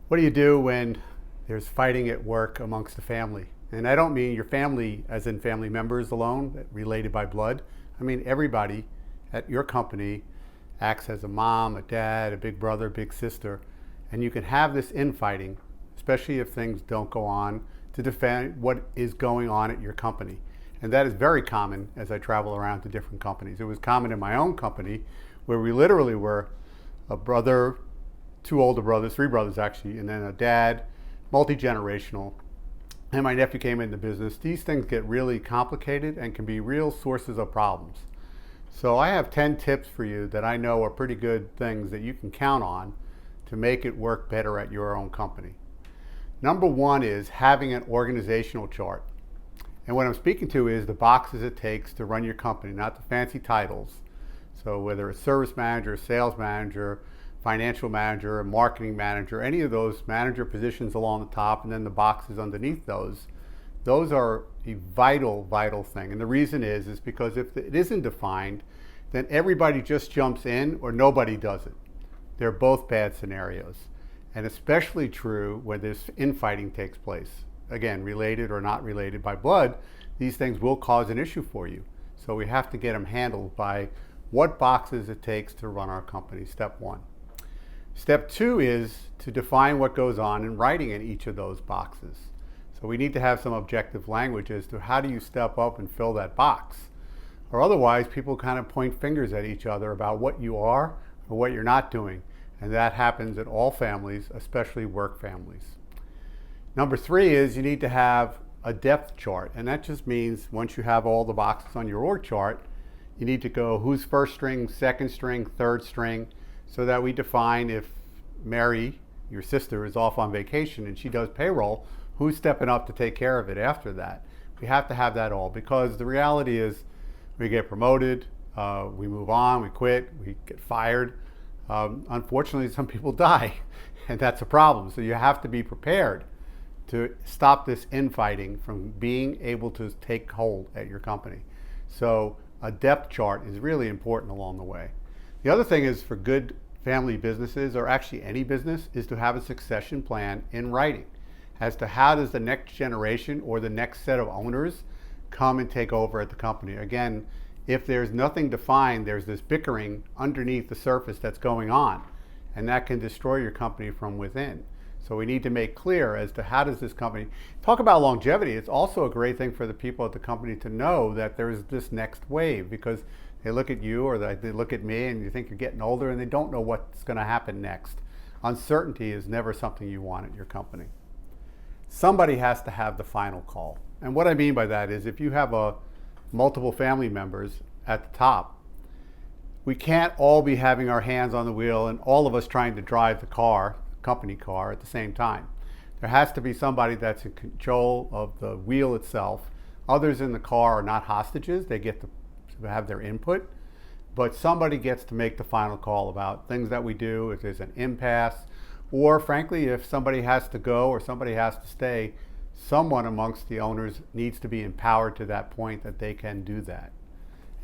What do you do when there's fighting at work amongst the family? And I don't mean your family as in family members alone, related by blood. I mean everybody at your company acts as a mom, a dad, a big brother, big sister, and you can have this infighting, especially if things don't go on, to defend what is going on at your company. And that is very common as I travel around to different companies. It was common in my own company where we literally were a brother, two older brothers, three brothers actually, and then a dad, multi-generational, and my nephew came into business. These things get really complicated and can be real sources of problems. So I have 10 tips for you that I know are pretty good things that you can count on to make it work better at your own company. Number one is having an organizational chart. And what I'm speaking to is the boxes it takes to run your company, not the fancy titles. So whether it's service manager, sales manager, financial manager, a marketing manager, any of those manager positions along the top, and then the boxes underneath those are a vital thing. And the reason is because if it isn't defined, then everybody just jumps in or nobody does it. They're both bad scenarios. And especially true when this infighting takes place. Again, related or not related by blood, these things will cause an issue for you. So we have to get them handled by what boxes it takes to run our company, step one. Step two is to define what goes on in writing in each of those boxes. So we need to have some objective language as to how do you step up and fill that box. Or otherwise, people kind of point fingers at each other about what you are or what you're not doing. And that happens in all families, especially work families. Number three is you need to have a depth chart. And that just means once you have all the boxes on your org chart, you need to go who's first string, second string, third string, so that we define if Mary, your sister, is off on vacation and she does payroll, who's stepping up to take care of it after that. We have to have that all because the reality is we get promoted, we move on, we quit, we get fired. Unfortunately, some people die and that's a problem. So you have to be prepared to stop this infighting from being able to take hold at your company. So a depth chart is really important along the way. The other thing is for good family businesses, or actually any business, is to have a succession plan in writing as to how does the next generation or the next set of owners come and take over at the company. Again, if there's nothing defined, there's this bickering underneath the surface that's going on, and that can destroy your company from within. So we need to make clear as to how does this company, talk about longevity, it's also a great thing for the people at the company to know that there is this next wave, because they look at you or they look at me and you think you're getting older and they don't know what's going to happen next. Uncertainty is never something you want at your company. Somebody has to have the final call. And what I mean by that is if you have multiple family members at the top, we can't all be having our hands on the wheel and all of us trying to drive the car, company car, at the same time. There has to be somebody that's in control of the wheel itself. Others in the car are not hostages. They get to have their input, but somebody gets to make the final call about things that we do, if there's an impasse, or frankly, if somebody has to go or somebody has to stay, someone amongst the owners needs to be empowered to that point that they can do that.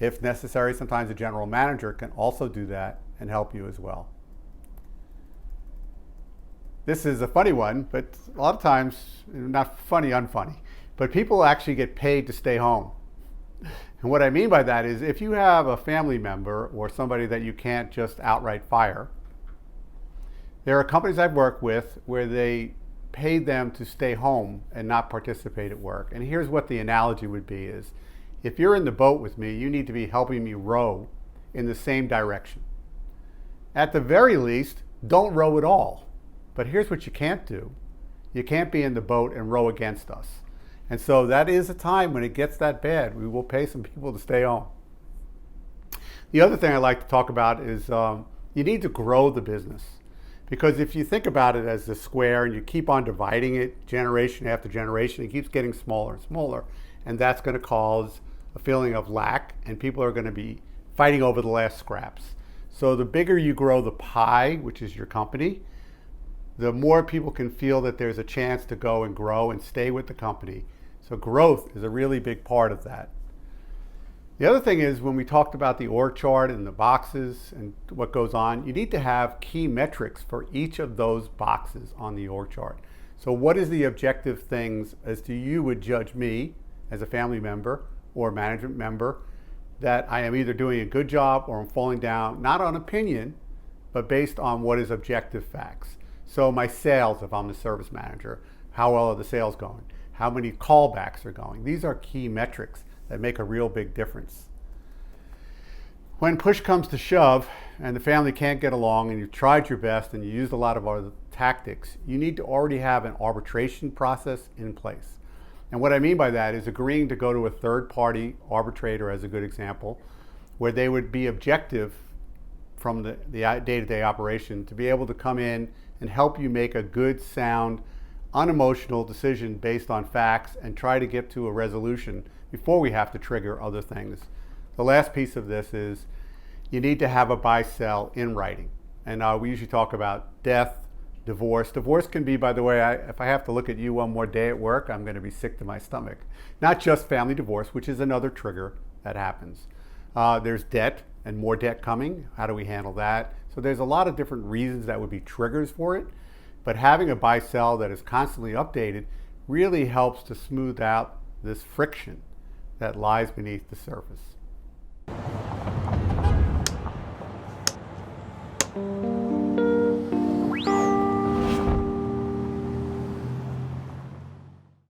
If necessary, sometimes a general manager can also do that and help you as well. This is a funny one, but a lot of times, not funny, unfunny, but people actually get paid to stay home. And what I mean by that is if you have a family member or somebody that you can't just outright fire, there are companies I've worked with where they pay them to stay home and not participate at work. And here's what the analogy would be is, if you're in the boat with me, you need to be helping me row in the same direction. At the very least, don't row at all. But here's what you can't do. You can't be in the boat and row against us. And so that is a time when it gets that bad. We will pay some people to stay home. The other thing I like to talk about is you need to grow the business. Because if you think about it as a square and you keep on dividing it generation after generation, it keeps getting smaller and smaller. And that's going to cause a feeling of lack, and people are going to be fighting over the last scraps. So the bigger you grow the pie, which is your company, the more people can feel that there's a chance to go and grow and stay with the company. So growth is a really big part of that. The other thing is, when we talked about the org chart and the boxes and what goes on, you need to have key metrics for each of those boxes on the org chart. So what is the objective things as to you would judge me as a family member or management member that I am either doing a good job or I'm falling down, not on opinion, but based on what is objective facts. So my sales, if I'm the service manager, how well are the sales going? How many callbacks are going? These are key metrics that make a real big difference. When push comes to shove and the family can't get along and you've tried your best and you used a lot of other tactics, you need to already have an arbitration process in place. And what I mean by that is agreeing to go to a third-party arbitrator, as a good example, where they would be objective from the day-to-day operation to be able to come in and help you make a good, sound, unemotional decision based on facts and try to get to a resolution before we have to trigger other things. The last piece of this is you need to have a buy-sell in writing. And we usually talk about death, divorce. Divorce can be, by the way, if I have to look at you one more day at work, I'm going to be sick to my stomach. Not just family divorce, which is another trigger that happens. There's debt and more debt coming. How do we handle that? So there's a lot of different reasons that would be triggers for it. But having a buy-sell that is constantly updated really helps to smooth out this friction that lies beneath the surface.